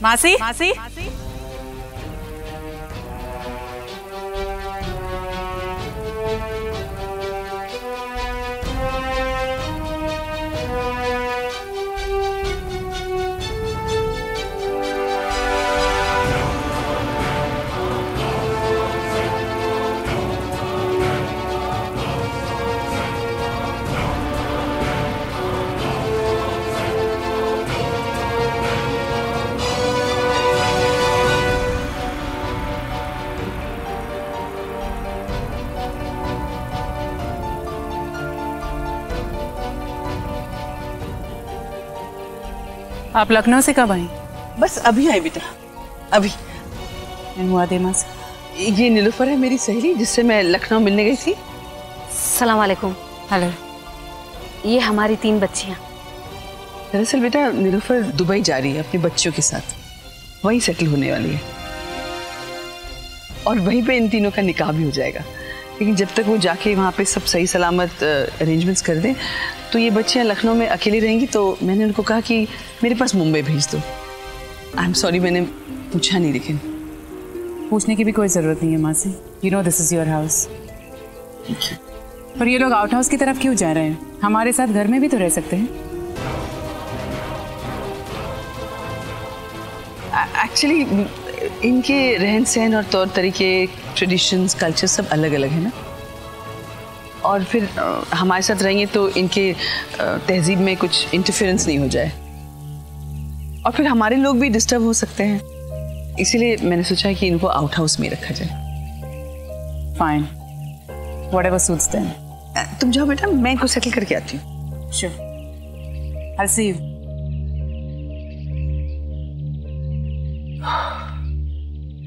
मासी मासी आप लखनऊ से कब आई? बस अभी आई बेटा, अभी। मुआदेमा से। ये नीलूफर है मेरी सहेली, जिससे मैं लखनऊ मिलने गई थी। सलाम वालेकुम। हेलो। ये हमारी 3 बच्चियां। दरअसल बेटा नीलूफर दुबई जा रही है अपने बच्चों के साथ, वहीं सेटल होने वाली है और वहीं पे इन तीनों का निकाह भी हो जाएगा। लेकिन जब तक वो जाके वहाँ पे सब सही सलामत अरेंजमेंट्स कर दें तो ये बच्चियाँ लखनऊ में अकेली रहेंगी। तो मैंने उनको कहा कि मेरे पास मुंबई भेज दो। आई एम सॉरी, मैंने पूछा नहीं, लेकिन पूछने की भी कोई जरूरत नहीं है मासी। You know this is your house. पर ये लोग आउट हाउस की तरफ क्यों जा रहे हैं? हमारे साथ घर में भी तो रह सकते हैं। एक्चुअली इनके रहन सहन और तौर तरीके, ट्रेडिशंस, कल्चर सब अलग अलग है ना, और फिर हमारे साथ रहेंगे तो इनके तहजीब में कुछ इंटरफेरेंस नहीं हो जाए और फिर हमारे लोग भी डिस्टर्ब हो सकते हैं। इसीलिए मैंने सोचा कि इनको आउट हाउस में रखा जाए। Fine, whatever suits them. तुम जाओ बेटा, मैं इनको सेटल करके आती हूँ। Sure, I see you.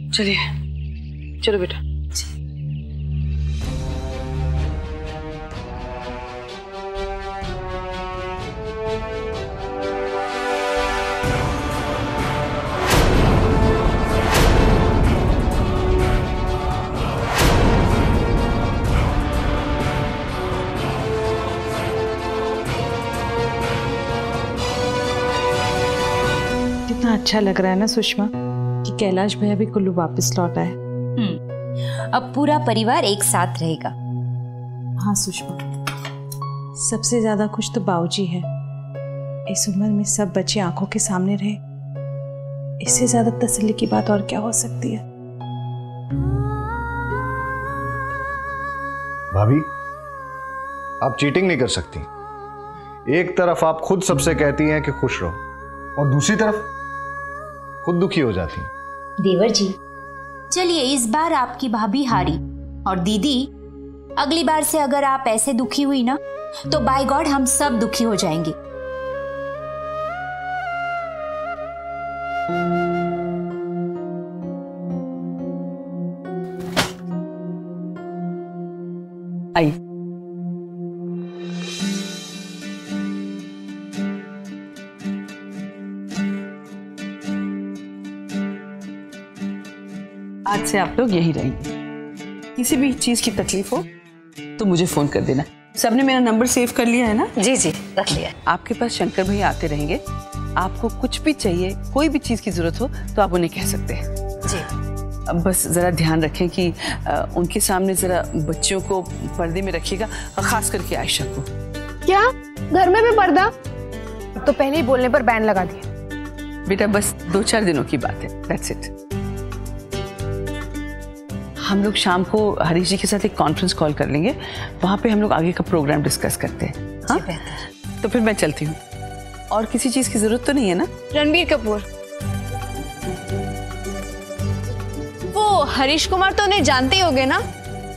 चलिए, चलो बेटा। कितना अच्छा लग रहा है ना सुषमा कि कैलाश भैया भी कुल्लू वापस लौट आए। अब पूरा परिवार एक साथ रहेगा। हाँ सुषमा, सबसे ज्यादा खुश तो बाऊजी है। इस उम्र में सब बच्चे आंखों के सामने रहे, इससे ज्यादा तसल्ली की बात और क्या हो सकती है। भाभी, आप चीटिंग नहीं कर सकती। एक तरफ आप खुद सबसे कहती हैं कि खुश रहो और दूसरी तरफ खुद दुखी हो जाती हैं। देवर जी, चलिए इस बार आपकी भाभी हारी, और दीदी अगली बार से अगर आप ऐसे दुखी हुई ना तो बाय गॉड हम सब दुखी हो जाएंगे। आई। आज से आप लोग यही रहेंगे। किसी भी चीज की तकलीफ हो तो मुझे फोन कर देना। सबने मेरा नंबर सेव कर लिया है ना? जी जी, रख लिया। आपके पास शंकर भैया आते रहेंगे। आपको कुछ भी चाहिए, कोई भी चीज की जरूरत हो तो आप उन्हें कह सकते हैं। जी। अब बस जरा ध्यान रखें कि उनके सामने जरा बच्चों को पर्दे में रखिएगा, और खास करके आयशा को। क्या घर में भी पर्दा? तो पहले ही बोलने पर बैन लगा दिया। बेटा बस 2-4 दिनों की बात है, दैट्स इट। हम लोग शाम को हरीश जी के साथ एक कॉन्फ्रेंस कॉल कर लेंगे, वहाँ पे हम लोग आगे का प्रोग्राम डिस्कस करते हैं। हाँ? तो फिर मैं चलती हूँ। और किसी चीज की जरूरत तो नहीं है ना? रणबीर कपूर, वो हरीश कुमार तो उन्हें जानते ही होगे ना।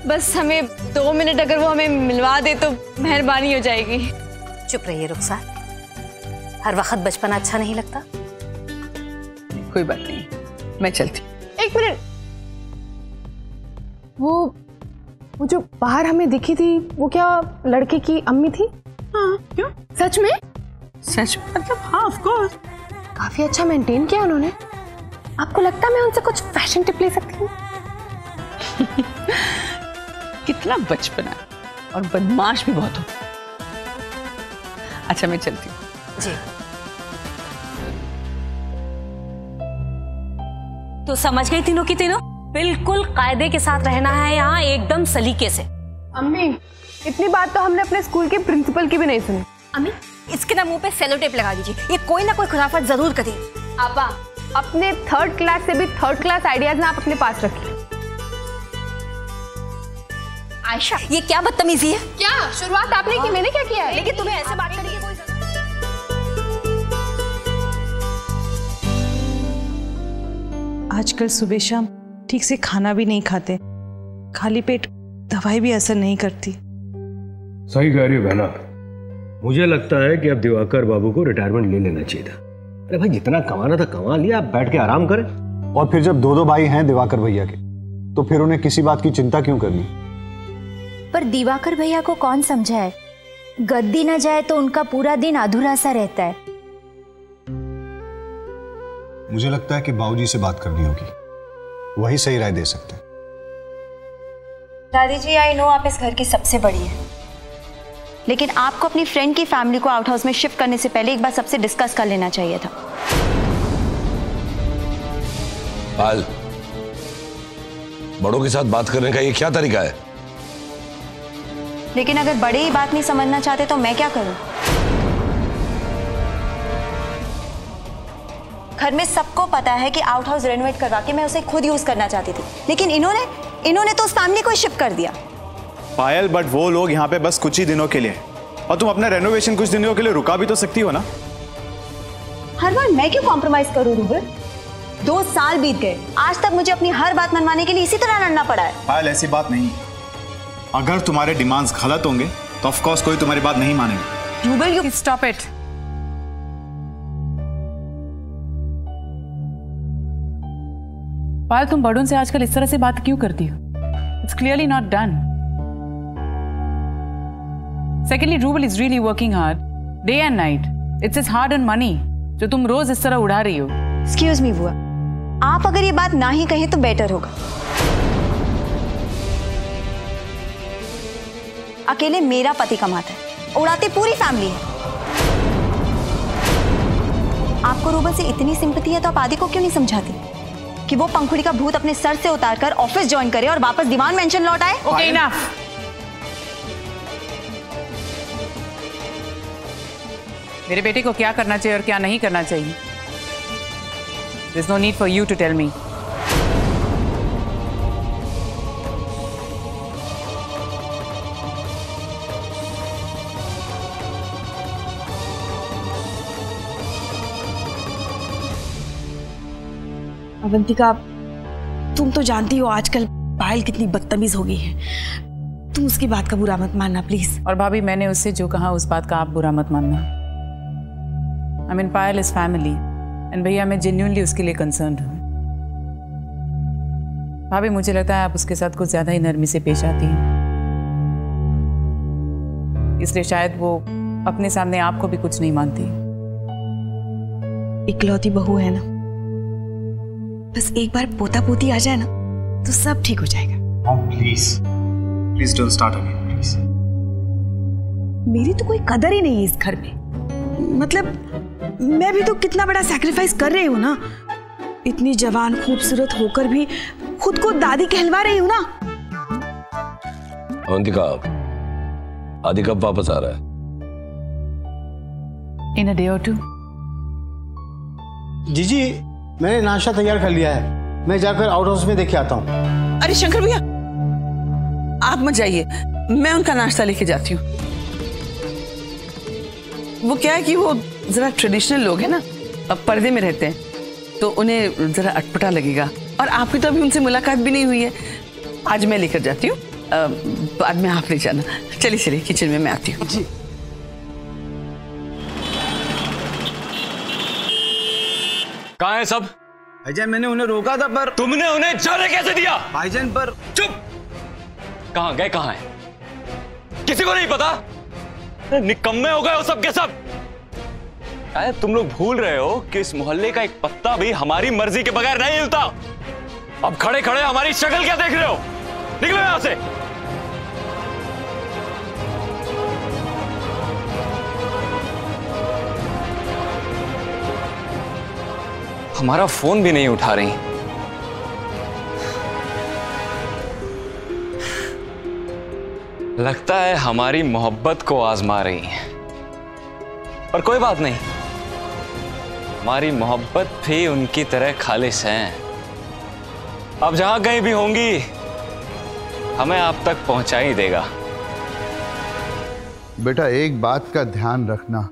बस हमें 2 मिनट अगर वो हमें मिलवा दे तो मेहरबानी हो जाएगी। चुप रहिए रुखसार, हर वक्त बचपन अच्छा नहीं लगता। कोई बात नहीं, मैं चलती। एक मिनट, वो जो बाहर हमें दिखी थी वो क्या लड़के की अम्मी थी? हाँ, क्यों? सच में? सच मतलब? हाँ ऑफ कोर्स। काफी अच्छा मेंटेन किया उन्होंने। आपको लगता है मैं उनसे कुछ फैशन टिप ले सकती हूँ? कितना बचपना और बदमाश भी बहुत हो। अच्छा मैं चलती हूँ। जी। तो समझ गई तीनों की तीनों, बिल्कुल कायदे के साथ रहना है यहाँ, एकदम सलीके से। अम्मी इतनी बात तो हमने अपने स्कूल के प्रिंसिपल की भी नहीं सुनी। अम्मी इसके ना मुंह पे सेलो टेप लगा दीजिए, ये कोई ना कोई खुराफात जरूर करे। आपा अपने थर्ड क्लास से भी थर्ड क्लास आइडियाज ना आप अपने पास रखिए। आयशा ये क्या बदतमीजी है? क्या शुरुआत आपने की, मैंने क्या किया है? लेकिन तुम्हें ऐसे बात करने की कोई जरूरत आजकल सुबह शाम ठीक से खाना भी नहीं खाते, खाली पेट दवाई भी असर नहीं करती। सही कह रही हो बहना, मुझे लगता है कि अब दिवाकर बाबू को रिटायरमेंट ले लेना चाहिए था। अरे भाई जितना कमाना था कमा लिया, आप बैठ के आराम करें। और फिर जब दो भाई हैं दिवाकर भैया के, तो फिर उन्हें किसी बात की चिंता क्यों करनी? पर दिवाकर भैया को कौन समझाए, गद्दी न जाए तो उनका पूरा दिन अधूरा सा रहता है। मुझे लगता है कि बाबूजी से बात करनी होगी, वही सही राय दे सकते हैं। दादी जी आई नो आप इस घर की सबसे बड़ी है, लेकिन आपको अपनी फ्रेंड की फैमिली को आउट हाउस में शिफ्ट करने से पहले एक बार सबसे डिस्कस कर लेना चाहिए था। पायल, बड़ों के साथ बात करने का ये क्या तरीका है? लेकिन अगर बड़े ही बात नहीं समझना चाहते तो मैं क्या करूं? घर में सबको पता है कि आउट हाउस रेनोवेट करवा के मैं उसे खुद यूज करना चाहती थी, लेकिन इन्होंने तो उस फैमिली को शिफ्ट कर दिया। पायल, बट वो लोग यहाँ पे बस कुछ ही दिनों के लिए, और तुम अपना रेनोवेशन कुछ दिनों के लिए रुका भी तो सकती हो ना। हर बार मैं क्यों कॉम्प्रोमाइज करूं रूबल? 2 साल बीत गए, आज तक मुझे अपनी हर बात मनवाने के लिए इसी तरह लड़ना पड़ा है। पायल ऐसी बात नहीं, अगर तुम्हारे डिमांड्स गलत होंगे तो ऑफ कोर्स कोई तुम्हारी बात नहीं मानेगा। Rubal you stop it. Payal तुम बड़ों से आजकल इस तरह से बात क्यों करती हो? It's clearly not done. Secondly rouble is really working hard day and night. It's his hard earn money जो तुम रोज इस तरह उड़ा रही हो। एक्सक्यूज मी बुआ, आप अगर ये बात ना ही कहें तो बेटर होगा। अकेले मेरा पति कमाता है, उड़ाती पूरी फैमिली है। आपको रूबल से इतनी सिंपैथी है तो आप आदि को क्यों नहीं समझाती कि वो पंखुड़ी का भूत अपने सर से उतारकर ऑफिस ज्वाइन करे और वापस दीवान मेंशन लौट आए? Okay enough. मेरे बेटे को क्या करना चाहिए और क्या नहीं करना चाहिए, There's no need for you to tell me. Avantika, तुम तो जानती हो आजकल पायल कितनी बदतमीज हो गई है। तुम उसकी बात का बुरा मत मानना प्लीज। और भाभी मैंने उससे जो कहा उस बात का आप बुरा मत मानना। I mean Payal is family and भैया मैं जेन्युइनली उसके लिए कंसर्न्ड हूँ। भाभी मुझे लगता है आप उसके साथ कुछ ज्यादा ही नरमी से पेश आती हैं, इसलिए शायद वो अपने सामने आपको भी कुछ नहीं मानती। इकलौती बहू है ना, बस एक बार पोता पोती आ जाए ना तो सब ठीक हो जाएगा। Please don't start again please. मेरी तो कोई कदर ही नहीं है इस घर में। मतलब मैं भी तो कितना बड़ा सैक्रिफाइस कर रही हूँ ना, इतनी जवान खूबसूरत होकर भी खुद को दादी कहलवा रही हूँ ना। अवंतिका, आदि कब वापस आ रहा है? इन अ डे और 2। जीजी मैंने नाश्ता तैयार कर लिया है, मैं जाकर आउट हाउस में देख के आता हूँ। अरे शंकर भैया आप मत जाइए, मैं उनका नाश्ता लेके जाती हूँ। वो क्या है कि वो जरा ट्रेडिशनल लोग हैं ना, अब पर्दे में रहते हैं तो उन्हें जरा अटपटा लगेगा, और आपकी तो अभी उनसे मुलाकात भी नहीं हुई है। आज मैं लेकर जाती हूँ, बाद में आप ले जाना। चलिए चलिए किचन में मैं आती हूँ। जी कहाँ है सब? भाईजान मैंने उन्हें रोका था पर तुमने उन्हें जाने कैसे दिया? भाईजान पर चुप! कहाँ गए, कहाँ है? किसी को नहीं पता? निकम्मे हो गए हो सब के सब। तुम लोग भूल रहे हो कि इस मोहल्ले का एक पत्ता भी हमारी मर्जी के बगैर नहीं हिलता। अब खड़े खड़े हमारी शक्ल क्या देख रहे हो? निकलो यहां से। हमारा फोन भी नहीं उठा रही, लगता है हमारी मोहब्बत को आजमा रही हैं। पर कोई बात नहीं, हमारी मोहब्बत भी उनकी तरह खालिस है। अब जहां कहीं भी होंगी हमें आप तक पहुंचा ही देगा। बेटा एक बात का ध्यान रखना,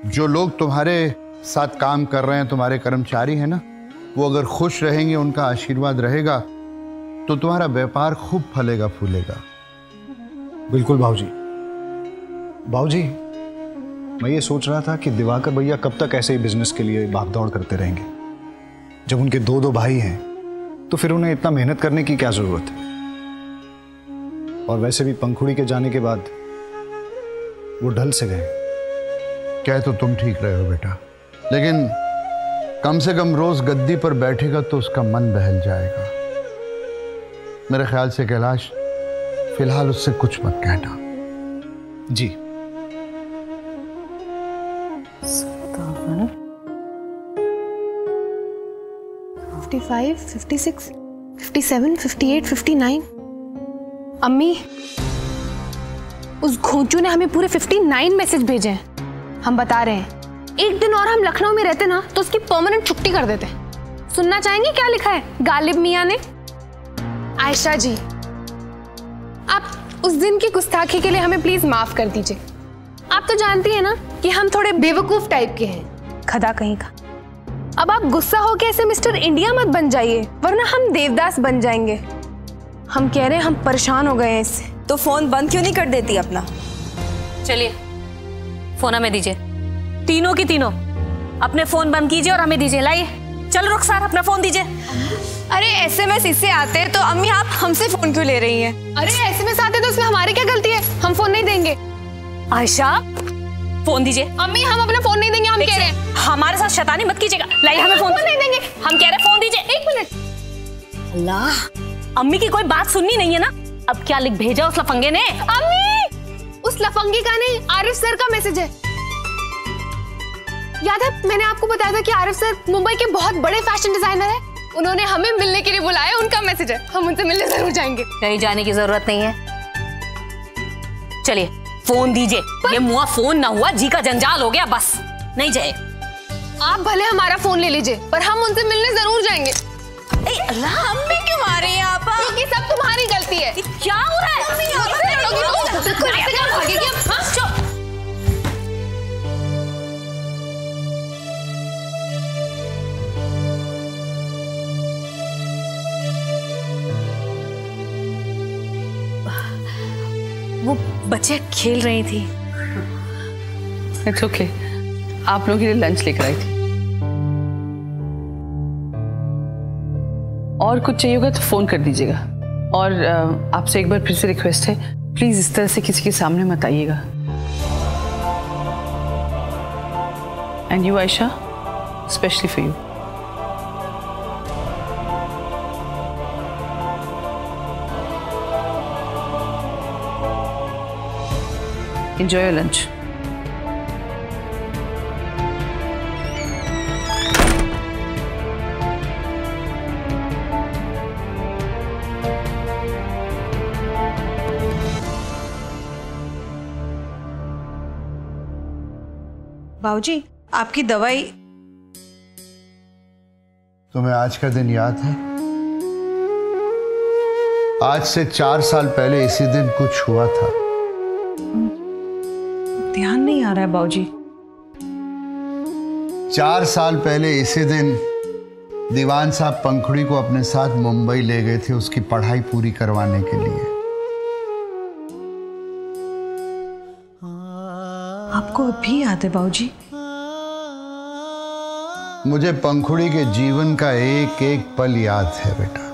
जो लोग तुम्हारे साथ काम कर रहे हैं, तुम्हारे कर्मचारी हैं ना, वो अगर खुश रहेंगे, उनका आशीर्वाद रहेगा तो तुम्हारा व्यापार खूब फलेगा फूलेगा। बिल्कुल भाऊजी। भाऊजी, मैं ये सोच रहा था कि दिवाकर भैया कब तक ऐसे ही बिजनेस के लिए भागदौड़ करते रहेंगे। जब उनके दो भाई हैं तो फिर उन्हें इतना मेहनत करने की क्या जरूरत है। और वैसे भी पंखुड़ी के जाने के बाद वो ढल से गए। क्या तो तुम ठीक रहे हो बेटा, लेकिन कम से कम रोज गद्दी पर बैठेगा तो उसका मन बहल जाएगा। मेरे ख्याल से कैलाश फिलहाल उससे कुछ मत कहना। जी। 55, 56, 57, 58, 59। अम्मी, उस घोंचू ने हमें पूरे 59 मैसेज भेजे हैं। हम बता रहे हैं, एक दिन और हम लखनऊ में रहते ना तो उसकी परमानेंट छुट्टी कर देते। सुनना चाहेंगे क्या लिखा है गालिब मियां ने? आयशा जी, आप उस दिन की गुस्ताखी के लिए हमें प्लीज माफ कर दीजिए। आप तो जानती हैं ना कि हम थोड़े बेवकूफ टाइप के हैं, खदा कहीं का। अब आप गुस्सा होके ऐसे मिस्टर इंडिया मत बन जाइए, वरना हम देवदास बन जाएंगे। हम कह रहे हैं हम परेशान हो गए हैं इससे। तो फोन बंद क्यों नहीं कर देती अपना? चलिए फोन हमें दीजिए, तीनों की तीनों अपने फोन बंद कीजिए और हमें दीजिए। लाइए, चल रुखसार अपना फोन दीजिए। अरे एसएमएस इससे आते हैं तो अम्मी आप हमसे फोन क्यों ले रही हैं? अरे एसएमएस आते तो उसमें हमारी क्या गलती है? हम फोन नहीं देंगे। आयशा फोन दीजिए। अम्मी हम अपना फोन नहीं देंगे, हम कह रहे हैं। हमारे साथ शैतानी मत कीजिएगा। लाइए हमें फोन नहीं देंगे, हम कह रहे हैं फोन दीजिए। 1 मिनट। अल्लाह, अम्मी की कोई बात सुननी नहीं है ना? अब क्या लिख भेजा उस लफंगे ने? अम्मी, उस लफंगे का नहीं, आरिफ सर का मैसेज है। याद है मैंने आपको बताया था कि आरिफ सर मुंबई के बहुत बड़े फैशन डिजाइनर है। उन्होंने हमें मिलने के लिए बुलाया, उनका मैसेज है। हम उनसे मिलने जरूर जाएंगे। कहीं जाने की जरूरत नहीं है, चलिए फोन दीजिए। ये मुआ फोन ना हुआ जी का जंजाल हो गया, बस नहीं जाए। आप भले हमारा फोन ले लीजिए, पर हम उनसे मिलने जरूर जाएंगे। अल्लाह, अम्मी क्यों मार रही हैं आप? क्योंकि सब तुम्हारी गलती है। क्या हो रहा है? वो बच्चे खेल रही थी। इट्स ओके, आप लोगों के लिए लंच लेकर आई थी। और कुछ चाहिए होगा तो फोन कर दीजिएगा। और आपसे एक बार फिर से रिक्वेस्ट है, प्लीज इस तरह से किसी के सामने मत आइएगा। And you Ayesha, specially for you. Enjoy your lunch. बाबूजी, आपकी दवाई। तुम्हें आज का दिन याद है? आज से 4 साल पहले इसी दिन कुछ हुआ था। ध्यान नहीं आ रहा है बाबूजी। 4 साल पहले इसी दिन दीवान साहब पंखुड़ी को अपने साथ मुंबई ले गए थे उसकी पढ़ाई पूरी करवाने के लिए। आपको अभी याद है बाबूजी? मुझे पंखुड़ी के जीवन का एक एक पल याद है बेटा।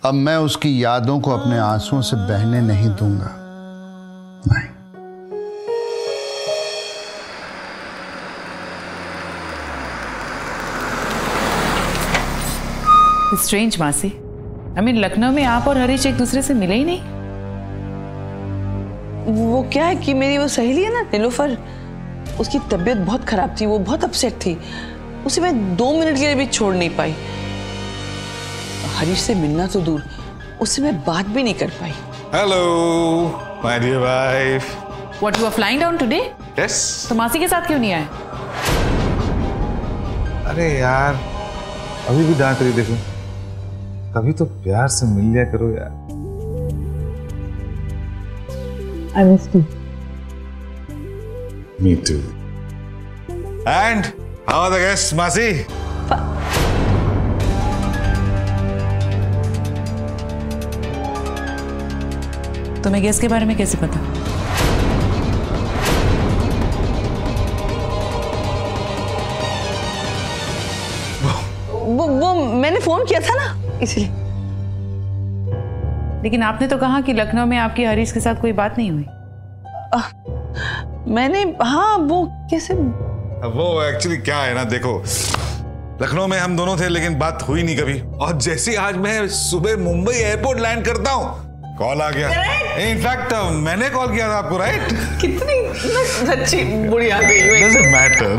अब मैं उसकी यादों को अपने आंसुओं से बहने नहीं दूंगा। नहीं। स्ट्रेंज मासी, लखनऊ में आप और हरीश एक दूसरे से मिले ही नहीं। वो क्या है कि मेरी वो सहेली है ना नीलोफर, उसकी तबीयत बहुत खराब थी, वो बहुत अपसेट थी। उसे मैं 2 मिनट के लिए भी छोड़ नहीं पाई। हरीश से मिलना तो दूर, उससे मैं बात भी नहीं कर पाई। Hello my dear wife. What, you are flying down today? Yes. तो मासी के साथ क्यों नहीं आए? अरे यार अभी भी डांट रही देखो, कभी तो प्यार से मिल लिया करो यार। I missed you. Me too. And how are the guests, मासी? तुम्हें गेस्ट के बारे में कैसे पता? वो मैंने फोन किया था ना इसलिए। लेकिन आपने तो कहा कि लखनऊ में आपकी हरीश के साथ कोई बात नहीं हुई। मैंने हाँ वो कैसे वो एक्चुअली क्या है ना, देखो लखनऊ में हम दोनों थे लेकिन बात हुई नहीं कभी, और जैसे आज मैं सुबह मुंबई एयरपोर्ट लैंड करता हूँ कॉल आ गया। इनफैक्ट मैंने कॉल किया था आपको, राइट? कितनी अच्छी बुढ़ी आ गई। Doesn't matter.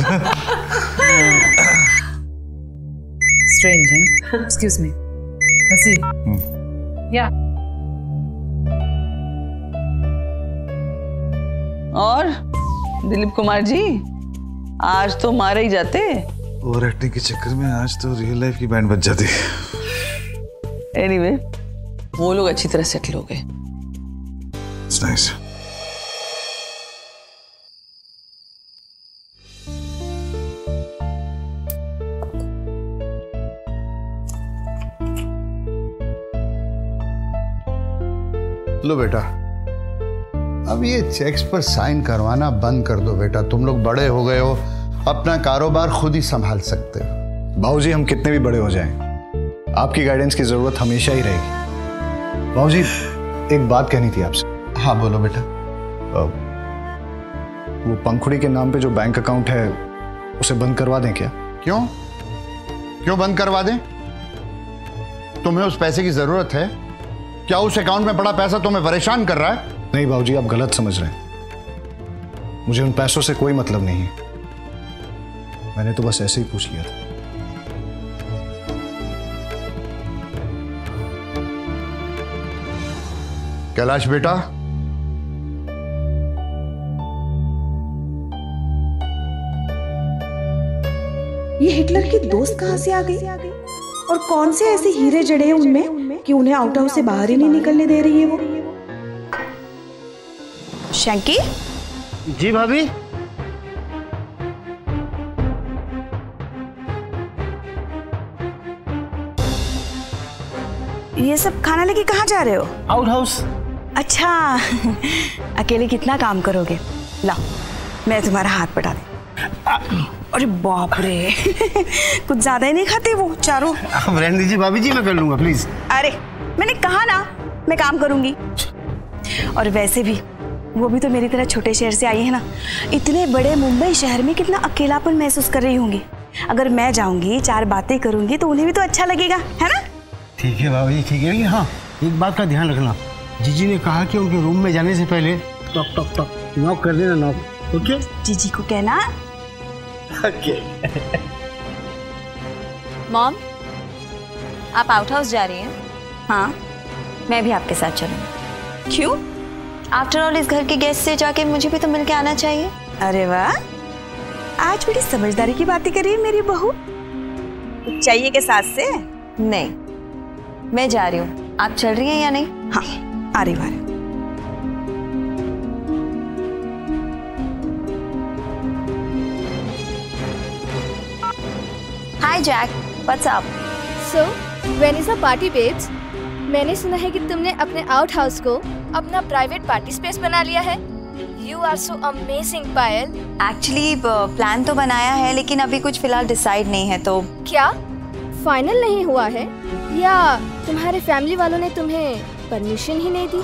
Strange, huh? Excuse me. Masi. Yeah. और दिलीप कुमार जी आज तो मारे ही जाते। ओवर एक्टिंग के चक्कर में आज तो रियल लाइफ की बैंड बज जाती। एनीवे वो लोग अच्छी तरह सेटल हो गए। It's nice. लो बेटा, अब ये चेक्स पर साइन करवाना बंद कर दो बेटा। तुम लोग बड़े हो गए हो, अपना कारोबार खुद ही संभाल सकते हो। बाबूजी हम कितने भी बड़े हो जाएं, आपकी गाइडेंस की जरूरत हमेशा ही रहेगी। बाबूजी एक बात कहनी थी आपसे। हाँ बोलो बेटा। वो पंखुड़ी के नाम पे जो बैंक अकाउंट है उसे बंद करवा दें क्या? क्यों क्यों बंद करवा दें? तुम्हें उस पैसे की जरूरत है क्या? उस अकाउंट में पड़ा पैसा तुम्हें परेशान कर रहा है? नहीं बाबूजी आप गलत समझ रहे हैं, मुझे उन पैसों से कोई मतलब नहीं है। मैंने तो बस ऐसे ही पूछ लिया था। कैलाश बेटा, ये हिटलर की दोस्त कहां से आ गई और कौन से ऐसे हीरे जड़े हैं उनमें कि उन्हें आउट हाउस से बाहर ही नहीं निकलने दे रही है वो? शंकी? जी भाभी। ये सब खाना लेके कहाँ जा रहे हो? Out house. अच्छा अकेले कितना काम करोगे? लाओ मैं तुम्हारा हाथ बटा दूं। अरे बाप रे कुछ ज्यादा ही नहीं खाते वो चारों? आप रहने दीजिए भाभी जी, मैं कर लूंगा प्लीज। अरे मैंने कहा ना मैं काम करूंगी। और वैसे भी वो भी तो मेरी तरह छोटे शहर से आई है ना, इतने बड़े मुंबई शहर में कितना अकेलापन महसूस कर रही होंगी। अगर मैं जाऊंगी चार बातें करूंगी तो उन्हें भी तो अच्छा लगेगा, है ना? ठीक है भाभी जी, ठीक है। लेकिन हाँ एक बात का ध्यान रखना, जीजी ने कहा कि उनके रूम में जाने से पहले टक टक टक नॉक कर देना, नॉक। ओके जीजी को कहना। ओके। मॉम आप आउट हाउस जा रही हैं? हाँ मैं भी आपके साथ चलूंगी। क्यों? आफ्टर ऑल इस घर के गेस्ट से जाके मुझे भी तो मिल के आना चाहिए। अरे वाह, आज बड़ी समझदारी की बातें कर रही है मेरी बहू। चाहिए के साथ से? नहीं मैं जा रही हूँ, आप चल रही हैं या नहीं? हाँ आ रही बार। Hi Jack, what's up? So when is a party babes? मैंने सुना है कि तुमने अपने आउट हाउस को अपना प्राइवेट पार्टी स्पेस बना लिया है। You are so amazing Payal. Actually plan तो बनाया है लेकिन अभी कुछ फिलहाल डिसाइड नहीं है। तो क्या फाइनल नहीं हुआ है या तुम्हारे फैमिली वालों ने तुम्हें परमिशन ही नहीं दी?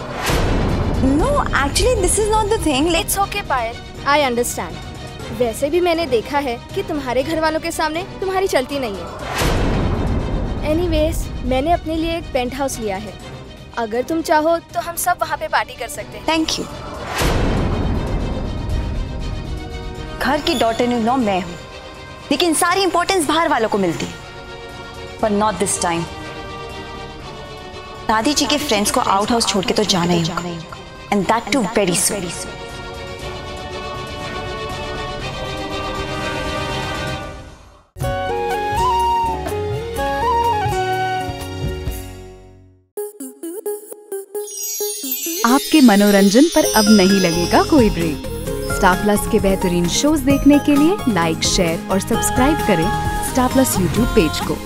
No actually this is not the thing. It's okay Payal, I understand. वैसे भी मैंने देखा है कि तुम्हारे घर वालों के सामने तुम्हारी चलती नहीं है। एनीवेज मैंने अपने लिए एक पेंट हाउस लिया है, अगर तुम चाहो तो हम सब वहाँ पे पार्टी कर सकते हैं। Thank you. घर की डॉटर इन लॉ मैं हूँ, लेकिन सारी इंपॉर्टेंस बाहर वालों को मिलती है, पर नॉट दिस टाइम। दादी जी के फ्रेंड्स को आउट हाउस छोड़ के तो जाना ही होगा, and that too very soon. आपके मनोरंजन पर अब नहीं लगेगा कोई ब्रेक। स्टार प्लस के बेहतरीन शोज देखने के लिए लाइक, शेयर और सब्सक्राइब करें स्टार प्लस यूट्यूब पेज को।